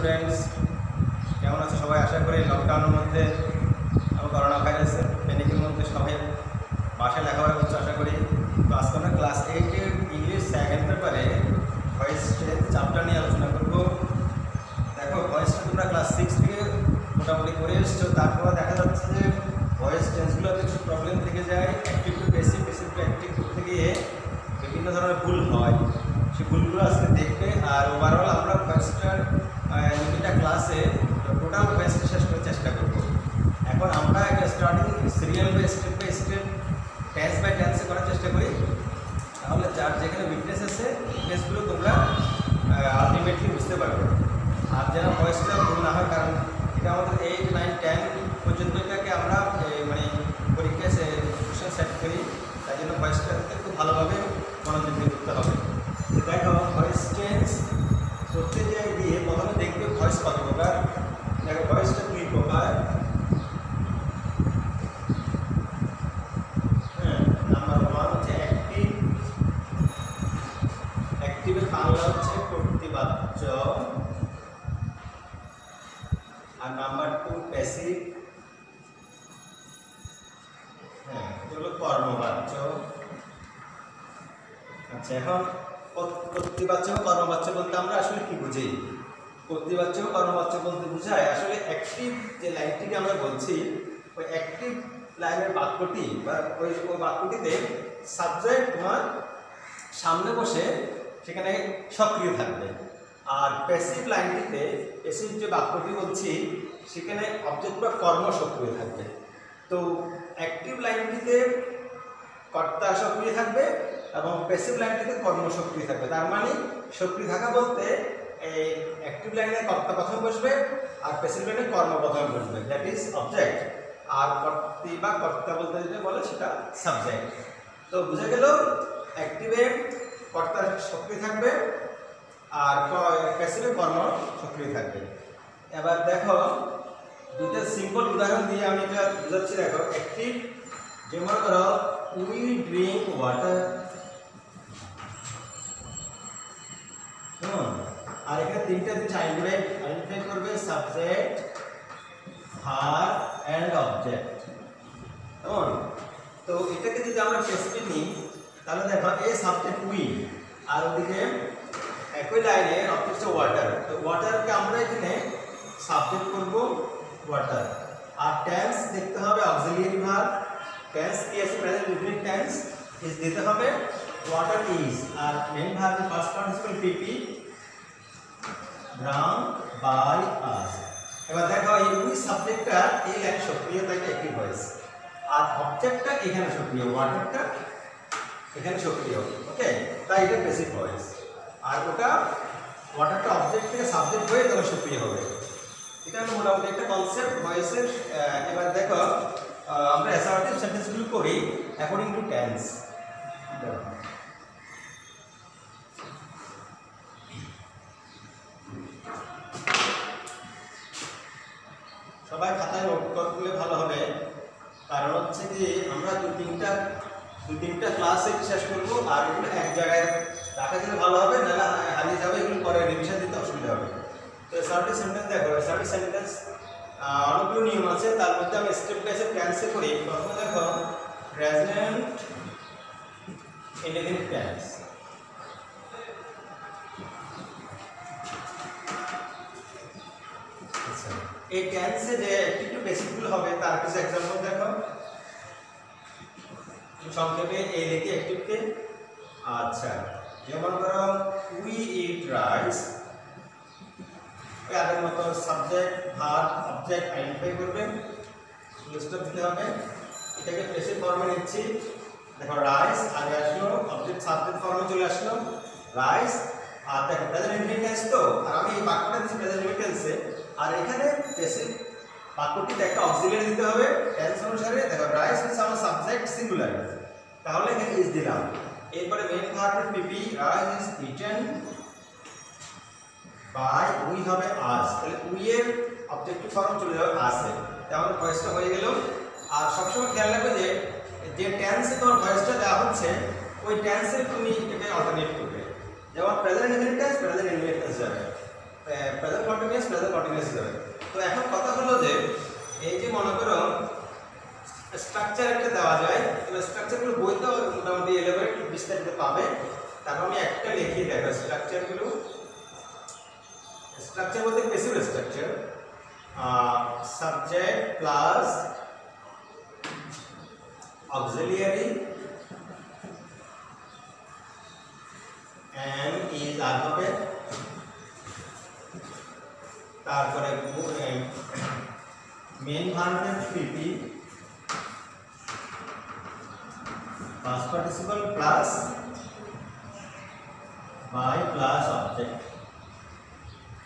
Students, কেমন আছে সবাই? আশা করি লকডাউনের মধ্যে করোনা ভাইরাসের প্যানিকের মধ্যে সবাই বাসায় লেখাপড়া করছে আশা করি। তো আজকে আমরা ক্লাস 8-এর ইংলিশ সেকেন্ড পেপারে ভয়েস চ্যাপ্টার নিয়ে আলোচনা করবো। দেখো, ভয়েসটা তোমরা ক্লাস 6 থেকে মোটামুটি করে এসছো, তারপর দেখা যাচ্ছে যে ভয়েস টেন্সগুলোতে কিছু প্রবলেম থেকে যায়। Active to passive, passive to active করতে গিয়ে বিভিন্ন ধরনের ভুল হয়, সেই ভুলগুলো আজকে দেখবে। আর ওভারঅল আমরা ভয়েসটার দুটা ক্লাসে টোটাল ভয়েসটা শেষ করার চেষ্টা করবো। এখন আমরা একটা starting serial by step tense by টেন্সে করার চেষ্টা করি, তাহলে যার যেখানে উইকনেস আছে উইকনেসগুলো তোমরা আলটিমেটলি বুঝতে পারবে। আর যেন ভয়েসটা ভুল না হয়, কারণ এটা আমাদের 8, 9, 10 পর্যন্ত এটাকে আমরা মানে পরীক্ষায় কোশ্চেন সেট করি, তাই জন্য ভয়েসটাকে খুব ভালোভাবে মনোযোগ দিয়ে করতে হবে। দেখো, ভয়েস চেঞ্জ করতে গিয়ে প্রথমে দেখবে ভয়েস কত প্রকার। দেখো, ভয়েসটা 2 প্রকার। নাম্বার 1 হচ্ছে অ্যাক্টিভ। অ্যাক্টিভের বাংলা হচ্ছে কর্তৃবাচ্য। আর নাম্বার 2 প্যাসিভ, এটা হলো কর্মবাচ্য। আচ্ছা, এখন কর্তৃবাচ্য ও কর্মবাচ্য বলতে আমরা আসলে কি বুঝি? কর্তৃবাচ্য ও কর্মবাচ্য বলতে বোঝায় আসলে অ্যাক্টিভ যে লাইনটিকে আমরা বলছি, ওই অ্যাক্টিভ লাইনের বাক্যটি বা ওই বাক্যটিতে সাবজেক্ট তোমার সামনে বসে সেখানে সক্রিয় থাকবে। আর প্যাসিভ লাইনটিতে, প্যাসিভ যে বাক্যটি বলছি, সেখানে অবজেক্ট বা কর্ম সক্রিয় থাকবে। তো অ্যাক্টিভ লাইনটিতে কর্তা সক্রিয় থাকবে এবং প্যাসিভ লাইনটিতে কর্ম সক্রিয় থাকবে। তার মানে সক্রিয় থাকা বলতে এই অ্যাক্টিভ লাইনে কর্তা প্রথমে বসবে আর প্যাসিভ লাইনে কর্ম প্রথমে বসবে, দ্যাট ইজ অবজেক্ট। আর কর্তৃ বা কর্তা বলতে যেটা বলে সেটা সাবজেক্ট। তো বুঝা গেল, অ্যাক্টিভে কর্তা সক্রিয় থাকবে আর প্যাসিভে কর্ম সক্রিয় থাকবে। এবার দেখো, দুটো সিম্পল উদাহরণ দিয়ে আমি এটা বুঝাচ্ছি। দেখো, অ্যাক্টিভ যেমন ধরো উই ড্রিঙ্ক ওয়াটার, আর এখানে তিনটা দিচ্ছে আইডেন্টিফাই করবে, সাবজেক্ট, ভার্ব এন্ড অবজেক্ট। কেমন? তো এটাকে যদি আমরা প্যাসিভ নিই, তাহলে দেখো এই সাবজেক্ট উই, আর ওদিকে একই লাইনে অবজেক্ট ওয়াটার। তো ওয়াটারকে আমরা এখানে সাবজেক্ট করব ওয়াটার। আর টেন্স দেখতে হবে অক্সিলিয়ারি ভার্ব। টেন্স কি আছে? প্রেজেন্ট ইনডিফিনিট টেন্স ইজ দিতে হবে ওয়াটার ইজ। আর মেইন ভার্বের first participle PP, drunk by us. এবার দেখো, এই উই সাবজেক্টটা এই লাইনে সক্রিয় থাকে, অ্যাক্টিভ ভয়েস। আর অবজেক্টটা এখানে সক্রিয়, ওয়াটারটা এখানে সক্রিয়। ওকে, তাই এটা প্যাসিভ ভয়েস। আর ওটা ওয়াটারটা অবজেক্ট থেকে সাবজেক্ট হয়ে তখন সক্রিয় হবে। এটা হলো মোটামুটি একটা কনসেপ্ট ভয়েসের। এবার দেখো, আমরা অ্যাসার্টিভ সেন্টেন্সগুলো করি অ্যাকর্ডিং টু টেন্স। সবাই খাতায় নোট করলে ভালো হবে, কারণ হচ্ছে কি আমরা দু তিনটা ক্লাসে শেষ করবো, আর এগুলো এক জায়গায় রাখা দিলে ভালো হবে, নাহলে হারিয়ে যাবে, এগুলো পরে রিভিশন দিতে অসুবিধা হবে। তো অ্যাসার্টিভ সেন্টেন্স দেখো, অ্যাসার্টিভ সেন্টেন্স অনেকগুলো নিয়ম আছে, তার মধ্যে আমি স্টেপ বাই স্টেপ টেন্সে করি। প্রথমে দেখো, প্রেজেন্ট ইনডিফিনিট টেন্স। এই টেন্সে যে একটু বেসিকগুলো হবে তার কিছু এক্সাম্পল দেখো। সংক্ষেপে এই লিখে অ্যাক্টিভকে। আচ্ছা, যেমন ধরো উই ইট রাইস, আগের মতো সাবজেক্ট, ভার্ব, অবজেক্ট আইডেন্টিফাই করবে, লিস্টটা দিতে হবে। এটাকে প্যাসিভ ফর্মে নিচ্ছি। দেখো, রাইস আগে আসলো, অবজেক্ট সাবজেক্ট ফর্মে চলে আসলো রাইস। আর দেখো প্রেজেন্ট ইনডিফিনিট টেন্স, তো আর আমি এই বাক্যটা দিচ্ছি প্রেজেন্ট ইনডিফিনিট টেন্সে। আর এখানে প্যাসিভ বাক্যটিতে একটা অক্সিলিয়ারি দিতে হবে টেন্স অনুসারে। দেখো, রাইস হচ্ছে আমার সাবজেক্ট সিঙ্গুলার, তাহলে এখানে ইজ দিলাম। এরপরে মেইন ভার্বের PP, rice is eaten by we হবে আস, তাহলে উই এর অবজেক্টিভ ফর্ম চলে যাবে আসে, তাহলে ভয়েসটা হয়ে গেল। আর সবসময় খেয়াল রাখবে যে টেন্সে তোমার ভয়েসটা দেওয়া হচ্ছে ওই টেন্সে তুমি এটাকে অল্টারনেট করবে। যেমন present indefinite tense, present indefinite tense যাবে। প্রেজেন্ট কন্টিনিউয়াস হিসাবে। তো এখন কথা হলো যে এই যে মনে করো স্ট্রাকচার একটা দেওয়া যায়, তবে স্ট্রাকচারগুলো বইতেও মোটামুটি এলেভেল বিস্তারিত পাবে। তারপর আমি একটা লিখি দেখো স্ট্রাকচারগুলো। স্ট্রাকচার বলতে passive structure, subject plus auxiliary am is alphabet, তারপরে মেন ভার্বের PP past participle plus by plus object.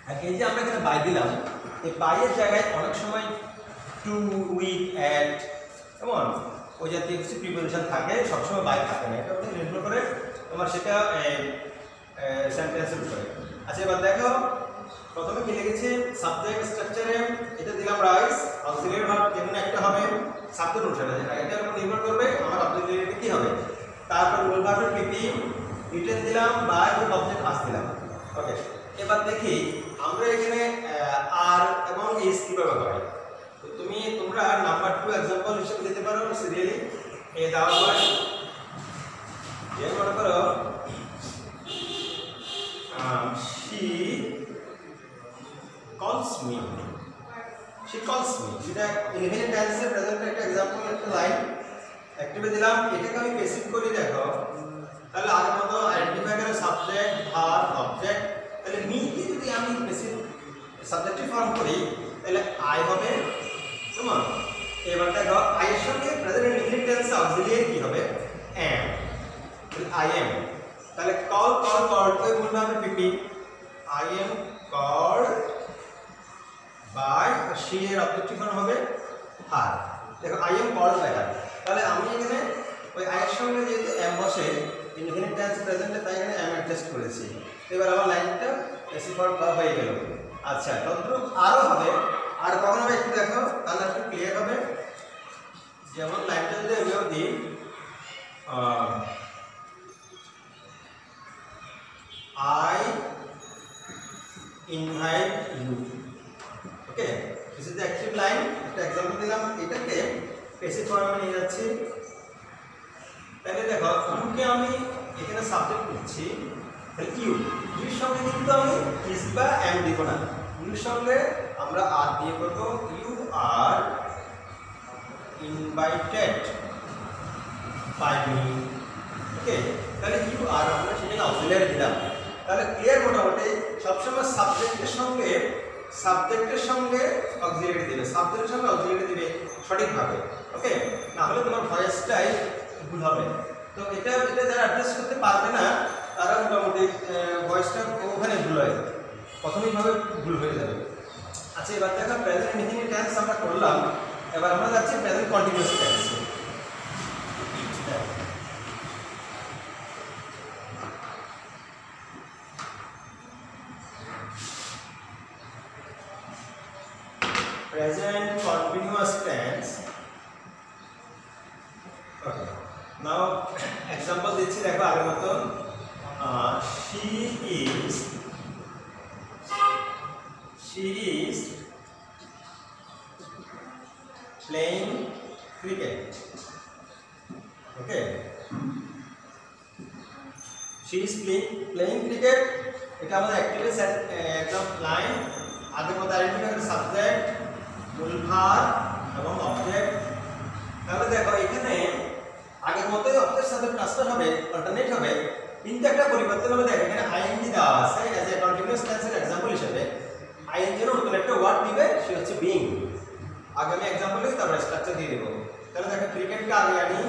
আর এই যে আমরা এখানে বাই দিলাম, এই বাইয়ের জায়গায় অনেক সময় টু, উইথ, অ্যাট এমন ওই জাতীয় কিছু প্রিপোজিশন থাকে, সবসময় বাই থাকে না। এটা নির্ভর করে তোমার সেটা সেন্টেন্সের উপরে। আচ্ছা এবার দেখো প্রথমে কি লিখেছি সাবজেক্ট স্ট্রাকচারে এটা দিলাম রাইস, অক্সিলিয়ারি ভার্ব যেকোনো একটা হবে সাবজেক্ট অনুসারে, যেটা এটার উপর নির্ভর করবে আমার অক্সিলিয়ারিটি কি হবে। তারপর মূল ভার্বের পিপি রিটেন দিলাম, বাই উইথ অবজেক্ট আস দিলাম। ওকে, এবার দেখি আমরা এখানে আর এবং ইজ কিভাবে হয়। তো তোমরা নাম্বার 2 एग्जांपल হিসেবে দিতে পারো সিরিয়ালি। এই দেওয়া হয় যে মনে করো she calls me, এটা ইনফিনিট টেন্সে প্রেজেন্ট একটা एग्जांपल একটা লাইন অ্যাক্টিভে দিলাম। এটাকে আমি প্যাসিভ করি দেখো, তাহলে আগের মতো আইডেন্টিফাই করে সাবজেক্ট ভার্ব অবজেক্ট। তাহলে মি কে যদি আমি প্যাসিভ সাবজেক্টিভ ফর্ম করি তাহলে আই হবে। কেমন? এবার দেখো আই এর সঙ্গে প্রেজেন্ট ইনফিনিট টেন্সে অক্সিলিয়ারি কি হবে এম, আই এম। তাহলে কল ওই মূল ভার্বের PP I am called by, she এর অবজেক্টিভ ফর্ম হবে হার। দেখো I am called by her. তাহলে আমি এখানে ওই আই এর সঙ্গে যেহেতু এম বসে ইনফিনিট টেন্স প্রেজেন্টে, তাই এখানে এম অ্যাডজাস্ট করেছি। এবার আমার লাইনটা প্যাসিভ ফর্ম হয়ে গেল। আচ্ছা তদ্রূপ আরও হবে, আর কখন হবে একটু দেখো, তাহলে একটু ক্লিয়ার হবে। যেমন লাইনটা যদি এভাবে দিই I invite you, okay this is the active line. একটা एग्जांपल দিলাম, এটাকে প্যাসিভ ফর্মে নিয়ে যাচ্ছি। তাহলে দেখো ইউকে আমি এখানে সাবজেক্ট করছি, তাহলে ইউ এর সঙ্গে কিন্তু আমি ইজ বা এম দিব না, ইউর সঙ্গে আমরা আর দিয়ে করব you are invited by me. Okay, তাহলে ইউ আর আমরা সেটাকে অক্সিলিয়ারি দিলাম। তাহলে ক্লিয়ার মোটামুটি সবসময় সাবজেক্টের সঙ্গে অক্সিলিয়ারি দিবে, সাবজেক্টের সঙ্গে অক্সিলিয়ারি দিবে সঠিকভাবে। ওকে, না হলে তোমার ভয়েসটাই ভুল হবে। তো এটা যারা অ্যাডজাস্ট করতে পারবে না তারা মোটামুটি ভয়েসটা ওখানে ভুল হয়, প্রথমেইভাবে ভুল হয়ে যাবে। আচ্ছা এবার দেখো প্রেজেন্ট ইনফিনিট টেন্স আমরা করলাম, এবার আমরা যাচ্ছি প্রেজেন্ট কন্টিনিউয়াস টেন্সে। Present continuous tense. Okay. Now example দিচ্ছি দেখো আগের মতো। She is playing cricket. Okay. She is playing cricket. এটা আমাদের অ্যাক্টিভ একদম লাইন। আগের মতো আইডেন্টিফাই করে সাবজেক্ট, মূল ভার্ব এবং অবজেক্ট। তাহলে দেখো এখানে আগের মতোই অবজেক্ট সাথে ট্রান্সফার হবে, অল্টারনেট হবে, কিন্তু একটা পরিবর্তন হবে। দেখো এখানে আইএনজি দেওয়া আছে অ্যাজ এ কন্টিনিউয়াস টেন্সের एग्जांपल হিসেবে। আইএনজি এর নতুন একটা ওয়ার্ড দিবে, সে হচ্ছে বিং। আগে আমি एग्जांपल লিখি, তারপর স্ট্রাকচার দিয়ে দেব। তাহলে দেখো ক্রিকেটকে আগে আনি,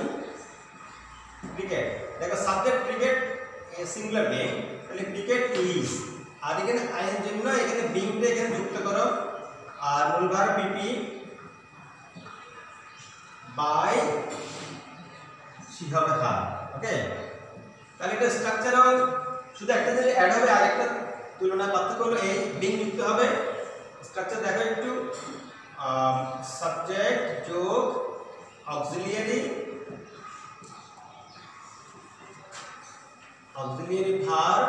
ক্রিকেট। দেখো সাবজেক্ট ক্রিকেট সিঙ্গুলার বিং, তাহলে ক্রিকেট ইজ। আর এখানে আইএনজি না, এখানে বিংটা এখানে যুক্ত করো, আর মূল ভার্ব পিপি বাই সি হবে হার। ওকে, তাহলে এটা স্ট্রাকচার হবে, শুধু একটা দিলে অ্যাড হবে, আর একটা তুলনা পার্থক্য হলো এই বিং যুক্ত হবে। স্ট্রাকচার দেখো একটু, সাবজেক্ট যোগ auxiliary verb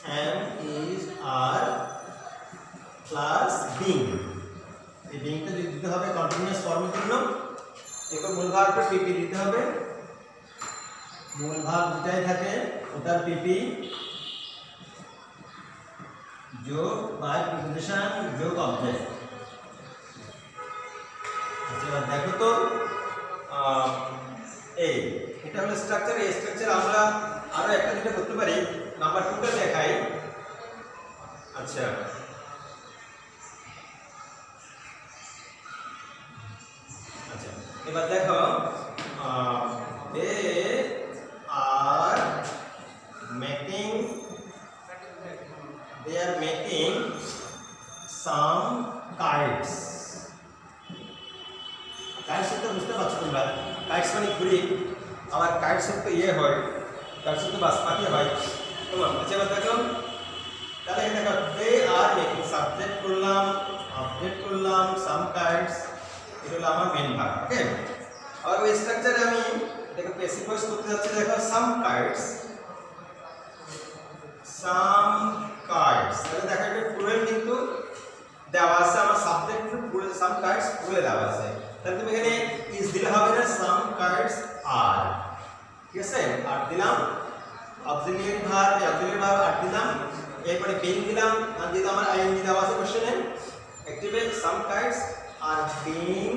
am is are plus being. এই বিংটা যদি দিতে হবে কন্টিনিউয়াস ফর্মের জন্য, এরপর মূল ভাগটা পিপি দিতে হবে। মূল ভাগ যেটাই থাকে ওটার পিপি যোগ বাই প্রিপোজিশন যোগ অবজেক্ট। আচ্ছা দেখো তো এই এটা হলো স্ট্রাকচার। এই স্ট্রাকচার আমরা আরো একটা যেটা করতে পারি, নাম্বার 2টা দেখাই। আচ্ছা আচ্ছা এবার দেখো they are making some kites। Kites তো বুঝতে পারছো তোমরা, কাইটস মানে ঘুড়ি, আবার কাইটস তো ইয়ে হয়, কাইটস তো বাস পাখি হয়। তোমার আচ্ছা এবার দেখো, তাহলে এখানে দেখো দে আর মেকিং, সাবজেক্ট করলাম, অবজেক্ট করলাম, সাম কাইটস, এটা হলো আমার মেন ভার্ব। ওকে, আর ওই স্ট্রাকচারে আমি এটাকে প্যাসিভ ভয়েস করতে যাচ্ছি। দেখো সাম কাইটস, সাম কাইটস, তাহলে দেখো এটা প্লুরাল কিন্তু দেওয়া আছে, আমার সাবজেক্ট প্লুরাল, সাম কাইটস প্লুরাল দেওয়া আছে। তাহলে তুমি এখানে ইজ দিলে হবে না, সাম কাইটস আর, ঠিক আছে। আর দিলাম অক্সিলিয়ারি ভার্ব, আর দিলাম, এরপরে বিং দিলাম, আর যেহেতু আমার আইএনজি দেওয়া আছে কোশ্চেনে, অ্যাক্টিভে সাম কাইটস আর বিং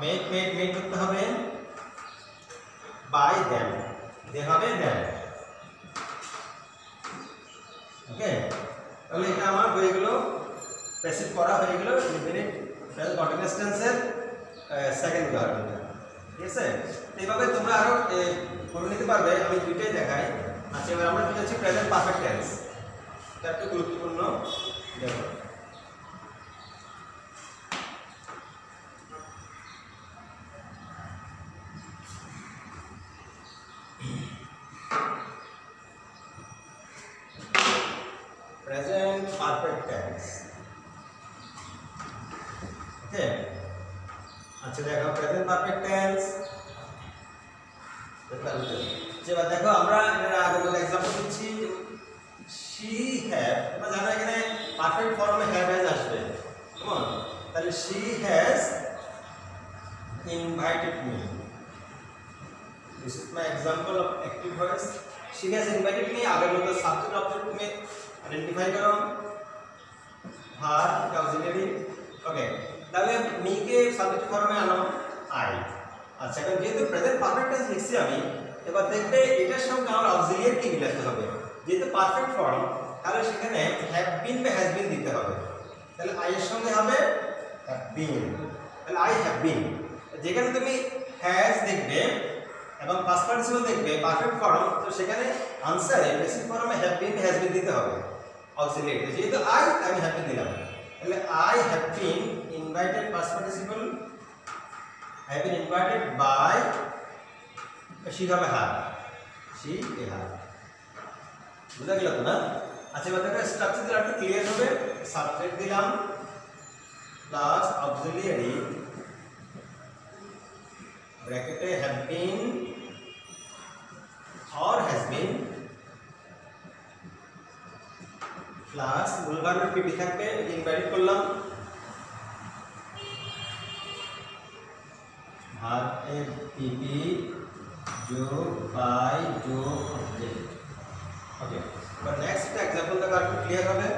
মেড করতে হবে বাই দেম, দে হবে দেম। ওকে, তাহলে এটা আমার হয়ে গেল, প্যাসিভ করা হয়ে গেল ইনফিনিট প্রেজেন্ট কন্টিনিউয়াস টেন্সের সেকেন্ড ভার্ব। ঠিক আছে, এইভাবে তোমরা আরো করে নিতে পারবে, আমি দুইটাই দেখাই। আচ্ছা এবার আমরা চলে যাচ্ছি প্রেজেন্ট পারফেক্ট টেন্স। এটা একটু গুরুত্বপূর্ণ। দেখো present perfect tense। ওকে, আচ্ছা দেখো প্রেজেন্ট পারফেক্ট টেন্স, এবার দেখো আমরা এর আগে বলে एग्जांपल দিচ্ছি। she have, তোমরা জানো এখানে পারফেক্ট ফর্মে have has আসবে, কেমন? তাহলে she has invited me, this is my example of active voice। she has invited me, আগের মতো সাবজেক্ট অবজেক্ট তুমি আইডেন্টিফাই করো, ভার্ব অক্সিলিয়ারি। ওকে, তাহলে মি কে সাবজেক্ট ফর্মে আনো আই। আচ্ছা এখন যেহেতু প্রেজেন্ট পারফেক্ট টেন্স লিখছি আমি, এবার দেখবে এটার সঙ্গে আমার অক্সিলিয়ারি কি মিলাতে হবে। যেহেতু পারফেক্ট ফর্ম, তাহলে সেখানে হ্যাভ বিন বা হ্যাজ বিন দিতে হবে। তাহলে আই এর সঙ্গে হবে হ্যাভ বিন, তাহলে আই হ্যাভ বিন। যেখানে তুমি হ্যাজ দেখবে এবং পাস্ট পার্টিসিপল দেখবে পারফেক্ট ফর্ম, তো সেখানে আনসারে প্যাসিভ ফর্মে হ্যাভ বিন হ্যাজ বিন দিতে হবে অক্সিলিয়ারি। যেহেতু আই, আমি হ্যাভ বিন দিলাম, তাহলে I have been invited, past participle I have been invited by, she হবে হার, she এ হার, বুঝা গেল তো না? আচ্ছা এবার দেখো স্ট্রাকচার দিলে একটু ক্লিয়ার হবে। সাবজেক্ট দিলাম প্লাস অক্সিলিয়ারি ব্র্যাকেটে have been or has been plus মূল ভার্বের পিপি থাকবে, ইনভাইটেড করলাম, ভার্ব এর পিপি যোগ বাই যোগ অবজেক্ট। ওকে, এবার নেক্সট একটা एग्जांपल দেখো একটু ক্লিয়ার হবে।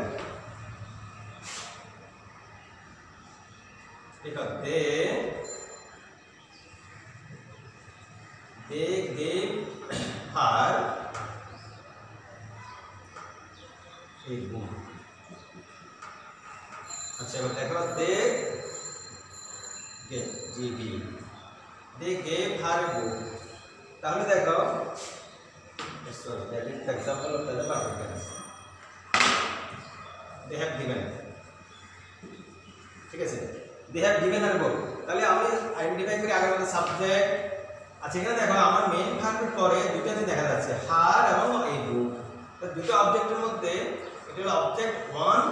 দেখো দে gave her a book। আচ্ছা এবার দেখো দে GB, they gave her a book। তাহলে দেখো sorry, that is the example of present perfect tense, they have given, ঠিক আছে, they have given her a book। তাহলে আমি আইডেন্টিফাই করি আগের মতো সাবজেক্ট। আচ্ছা এখানে দেখো আমার মেইন ভার্বের পরে দুটো জিনিস দেখা যাচ্ছে, হার এবং এই বুক। তো দুটো অবজেক্টের মধ্যে এটা হলো অবজেক্ট 1,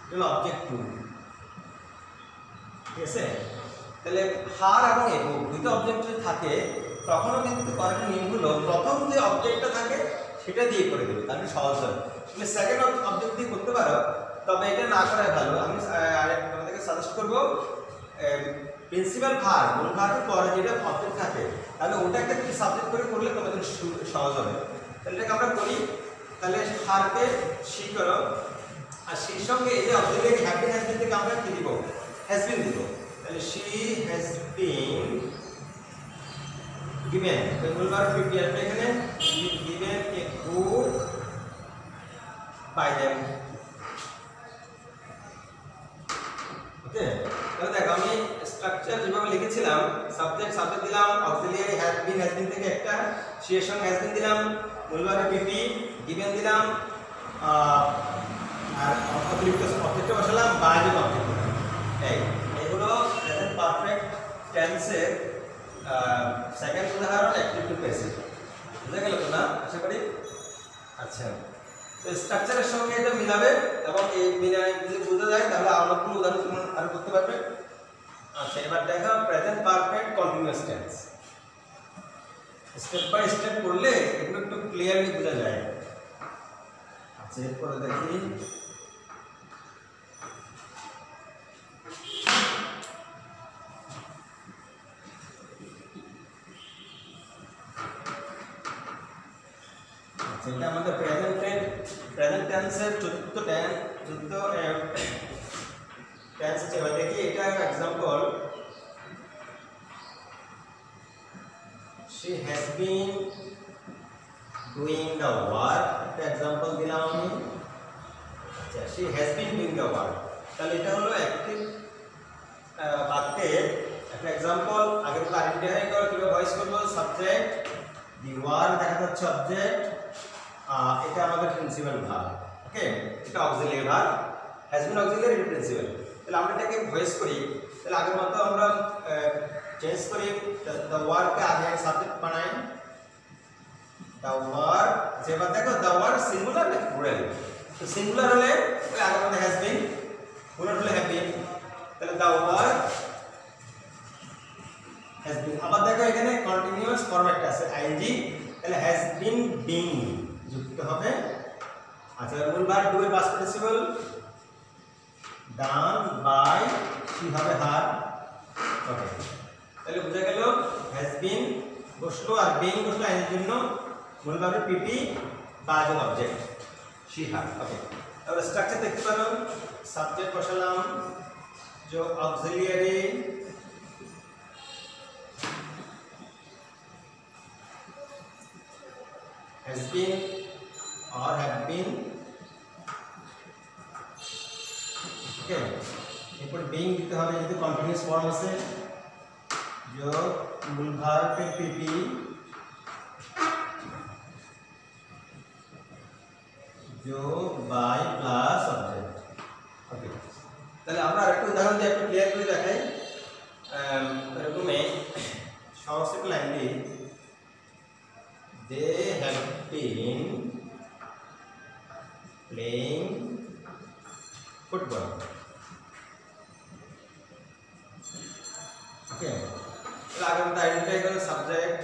এটা হলো অবজেক্ট 2, ঠিক আছে। তাহলে হার এবং এই বুক দুটো অবজেক্ট যদি থাকে, তখনও কিন্তু করার নিয়মগুলো প্রথম যে অবজেক্টটা থাকে সেটা দিয়ে করে দেবে, তাহলে সহজ হবে। তুমি সেকেন্ড অবজেক্ট দিয়ে করতে পারো, তবে এটা না করাই ভালো। আমি তোমাদেরকে সাজেস্ট করবো প্রিন্সিপাল ভার্ব, মূল ভার্বের পরে যেটা অবজেক্ট থাকে তাহলে ওটাকে তুমি সাবজেক্ট করে করলে তোমাদের সহজ হবে। তাহলে এটাকে আমরা করি, তাহলে হারকে সি করো, আর সির সঙ্গে এই যে অবজেক্ট হ্যাপি হ্যাজ বিন থেকে আমরা কি দিব, হ্যাজ বিন দিব। তাহলে she has been given, the mূল ভার্ব পিপি আসবে এখানে, given a book by them. ওকে, তাহলে দেখো আমি স্ট্রাকচার যেভাবে লিখেছিলাম, সাবজেক্ট দিলাম, অক্সিলিয়ারি হ্যাজ বিন থেকে একটা, সি এর সঙ্গে হ্যাজ বিন দিলাম, মূল ভার্ব পিপি, given দিলাম, আর অবজেক্ট বসালাম, বাই দ্য অবজেক্ট। এগুলো প্রেজেন্ট পারফেক্ট টেন্সের সেকেন্ড উদাহরণ অ্যাক্টিভ টু প্যাসিভ। বুঝা গেল তো না, আশা করি? আচ্ছা, তো স্ট্রাকচারের সঙ্গে এটা মিলাবে এবং এই মিলায় যদি বোঝা যায় তাহলে অনেকগুলো উদাহরণ তোমরা আরো করতে পারবে। আচ্ছা, এবার দেখো present perfect continuous tense. Step by step করলে এগুলো একটু ক্লিয়ারলি বোঝা যায়। আচ্ছা, এরপরে দেখি এটা আমাদের প্রেজেন্ট টেন্সের চতুর্থ টেন্স যেটা দেখি, এটা example, she has been doing the work, একটা এক্সাম্পল দিলাম আমি। আচ্ছা, she has been doing the work, তাহলে এটা হলো অ্যাক্টিভ বাক্যের একটা এক্সাম্পল। আগে তো আইডেন্টিফাই করো, কিভাবে ভয়েস করবো, সাবজেক্ট, দি ওয়ার্ক দেখা যাচ্ছে অবজেক্ট, এটা আমাদের প্রিন্সিপাল ভার্ব। ওকে, এটা auxiliary verb, has been auxiliary principal. তাহলে আমরা এটাকে ভয়েস করি, তাহলে আগের মতো আমরা চেঞ্জ করি, দ্য ওয়ার্ককে আগে সাবজেক্ট বানাই, দ্য ওয়ার্ক। যেবার দেখো দ্য ওয়ার্ক সিঙ্গুলার নাকি প্লুরাল, তো সিঙ্গুলার হলে ওই আগের মতো হ্যাজ বিন, প্লুরাল হলে হ্যাভ বিন। তাহলে দ্য ওয়ার্ক হ্যাজ বিন। আবার দেখো এখানে কন্টিনিউয়াস ফর্ম একটা আছে আইএনজি, তাহলে হ্যাজ বিন বিং যুক্ত হবে। আচ্ছা, মূল ভার্ব ডু এর পাস্ট পার্টিসিপল, ডান বাই কি হবে, হার। ওকে, তাহলে বোঝা গেল হ্যাজ বিন বসলো আর বিং বসলো এর জন্য মূল ভার্বের পিপি বা যে অবজেক্ট শি হার। ওকে, তাহলে স্ট্রাকচার দেখতে পারো, সাবজেক্ট বসালাম, जो auxiliary has been or have been, okay, এরপর being দিতে হবে, যেহেতু কন্টিনিউয়াস ফর্ম আছে, जो মূল ভার্বের পিপি, जो বাই প্লাস অবজেক্ট। ওকে, তাহলে আমরা আরেকটা উদাহরণ দিয়ে একটু ক্লিয়ার করে দেখাই। এরকমে সহজ একটা লাইন দিই, they have been playing football. Okay, তাহলে আগে আমরা আইডেন্টিফাই করি সাবজেক্ট,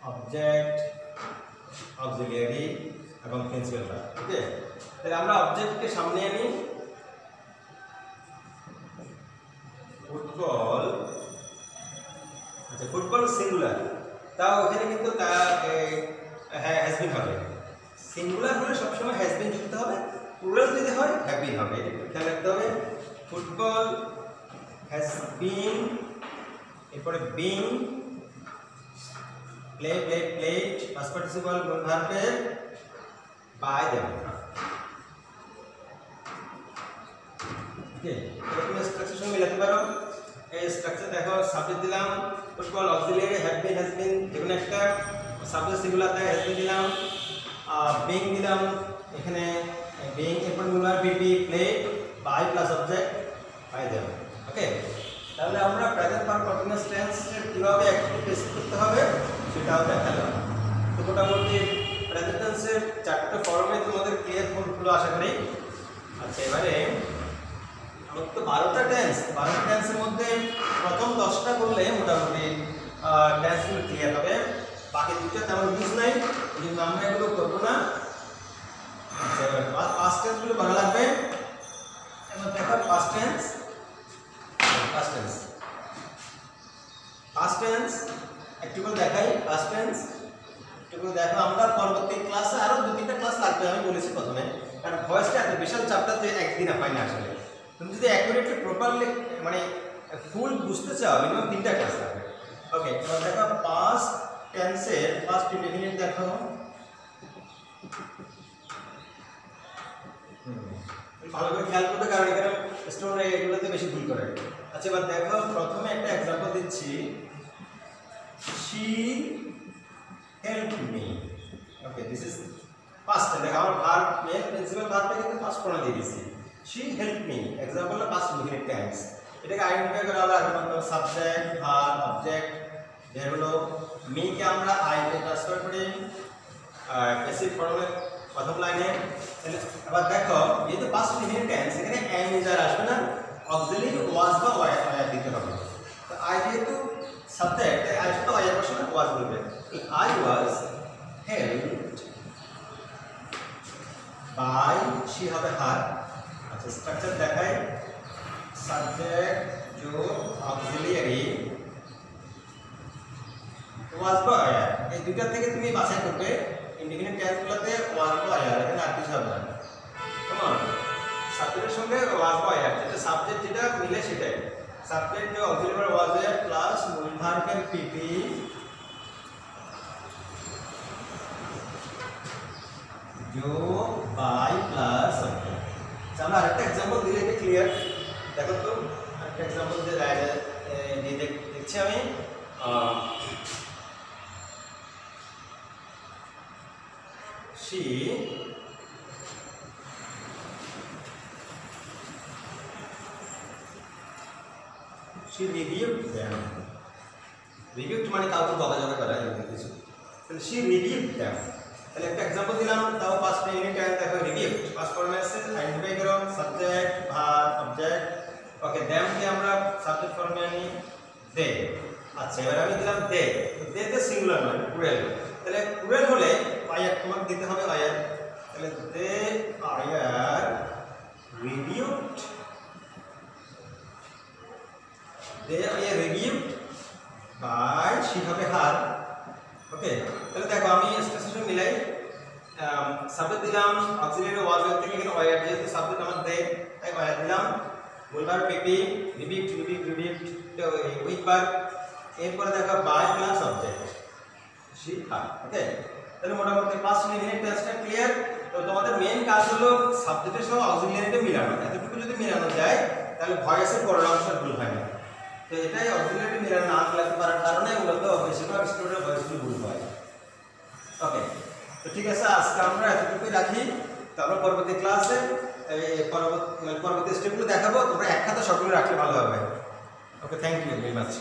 অবজেক্ট, অক্সিলিয়ারি এবং প্রিন্সিপাল ভার্ব। ওকে, তাহলে আমরা অবজেক্টকে সামনে আনি, ফুটবল। আচ্ছা, ফুটবল সিঙ্গুলার, তাও ওখানে কিন্তু হ্যাজ বিন হবে। সিঙ্গুলার হলে সবসময় হ্যাজ বিন যুক্ত হবে, প্লুরাল যদি হয় হ্যাভ বিন হবে, একটু খেয়াল রাখতে হবে। ফুটবল হ্যাজ বিন, এরপরে বিং, প্লেড পাস্ট পার্টিসিপল ভার্বের বাই দেম। ওকে, এরকম স্ট্রাকচার সঙ্গে মিলাতে পারো। এই স্ট্রাকচার দেখো, সাবজেক্ট দিলাম football, auxiliary have been has been, যেকোনো একটা সাবজেক্ট সিঙ্গুলার দেয়, হ্যাজ বিন দিলাম, বিং দিলাম এখানে, বিং, এরপর মূল verb PP, played by plus object by them. Okay, তাহলে আমরা প্রেজেন্ট পারফেক্ট কন্টিনিউয়াস টেন্সের কিভাবে অ্যাক্টিভিটিস করতে হবে সেটাও দেখালাম। তো মোটামুটি প্রেজেন্ট টেন্সের চারটে ফর্মে তোমাদের ক্লিয়ার হলো আশা করি। আচ্ছা, এবারে আমার তো 12টা টেন্সের মধ্যে প্রথম 10টা করলে মোটামুটি টেন্সগুলো ক্লিয়ার হবে। বাকি দুটো তেমন ইউজ নাই, এই জন্য আমরা এগুলো করবো না। আচ্ছা, পাস্ট টেন্সগুলো ভালো লাগবে। এবার দেখো পাস্ট টেন্স একটু করে দেখাই। পাস্ট টেন্স একটু করে দেখো। আমরা পরবর্তী ক্লাসে আরো 2-3টা ক্লাস লাগবে, আমি বলেছি প্রথমে, কারণ ভয়েসটা এত বিশাল চ্যাপ্টারতে একদিনে হয় না আসলে। তুমি যদি অ্যাকুরেটলি প্রপারলি মানে ফুল বুঝতে চাও মিনিমাম 3টা ক্লাস লাগবে। ওকে, এবার দেখো পাস্ট টেন্সের ফার্স্ট ইনডিফিনিট দেখো। ভালো করে খেয়াল করবে, কারণ এখানে স্টুডেন্টরা এগুলোতে বেশি ভুল করে। আচ্ছা, এবার দেখো প্রথমে একটা এক্সাম্পল দিচ্ছি। she helped me। Okay, this is past. দেখো আমার ভার্ব মেন প্রিন্সিপাল ভার্বটা কিন্তু ফার্স্ট ফর্মে দিয়ে দিয়েছি। she helped me এক্সাম্পলটা পাস্ট ইনডিফিনিট টেন্স। এটাকে আইডেন্টিফাই করা হলো আগে মাত্র সাবজেক্ট, ভার্ব, অবজেক্ট। এর হলো মি কে আমরা আই তে ট্রান্সফার করি প্যাসিভ ফর্মে প্রথম লাইনে। এবার দেখো যেহেতু পাস্ট ইনডিফিনিট টেন্স, এখানে এম ইজ আর আসবে না, অক্সিলিয়ারি ওয়াজ বা ওয়ার দিতে হবে। তো আই যেহেতু সাবজেক্ট, আই শুধু ওয়ার বসে না, ওয়াজ বলবে। I was helped by, she হবে হার। আচ্ছা, স্ট্রাকচার দেখাই। সাবজেক্ট যোগ অক্সিলিয়ারি ওয়াজ বা ওয়ার, এই দুইটা থেকে তুমি বাছাই করবে। ইনডিফিনিট টেন্সগুলোতে ওয়াজ বা ওয়ার, এখানে আর কিছু হবে না। কেমন? সাবজেক্টের সঙ্গে ওয়াজ বা ওয়ার, যেটা সাবজেক্ট যেটা মিলে সেটাই। সাবজেক্ট যোগ অক্সিলিয়ারি ওয়াজ ওয়ার প্লাস মূল ভার্বের পিপি যোগ বাই প্লাস সাবজেক্ট। আমরা আরেকটা এক্সাম্পল দিলে এটা ক্লিয়ার। দেখো তো আরেকটা এক্সাম্পল দিয়ে দেখছি আমি। she rebuked them। rebuked মানে কাউকে বকাঝকা করা, এরকম কিছু। তাহলে she rebuked them। তাহলে একটা एग्जांपल দিলাম, তাও পাস্ট ইনডিফিনিট টেন্স। দেখো rebuked পাস্ট ফর্মে আছে, আইডেন্টিফাই করো সাবজেক্ট, ভার্ব, অবজেক্ট। ওকে, them কে আমরা সাবজেক্ট ফর্মে আনি দে। আচ্ছা, এবার আমি দিলাম দে। দে তে সিঙ্গুলার নয়, প্লুরাল। তাহলে প্লুরাল হলে আয়ার তোমাকে দিতে হবে আয়ার। তাহলে দে আয়ার rebuked, they are rebuked by, she হবে হার। ওকে, তাহলে দেখো আমি স্ট্রাকচার মিলাই। সাবজেক্ট দিলাম অক্সিলিয়ারি ওয়াজ থেকে, এখানে ওয়ার যেহেতু সাবজেক্ট আমার দে, তাই ওয়ার দিলাম। মূল ভার্ব পিপি, রিবিউকড উইথ ভার্ব। এরপরে দেখো বাই প্লাস অবজেক্ট, she হার। ওকে, তাহলে মোটামুটি পাস্ট ইনডিফিনিট টেন্সটা ক্লিয়ার। তো তোমাদের মেইন কাজ হলো সাবজেক্টের সঙ্গে অক্সিলিয়ারিটা মিলানো। এতটুকু যদি মিলানো যায় তাহলে ভয়েসের পরের অংশ ভুল হয় না। তো এটাই অক্সিলিয়ারি মিলানো না লাগতে পারার কারণে মূলত বেশিরভাগ স্টুডেন্টের ভয়েসগুলো ভুল হয়। ওকে, তো ঠিক আছে, আজকে আমরা এতটুকুই রাখি। তারপর পরবর্তী ক্লাসে পরবর্তী স্টেপগুলো দেখাবো। তোমরা এক খাতা সবগুলো রাখলে ভালো হবে। ওকে, থ্যাংক ইউ ভেরি মাচ।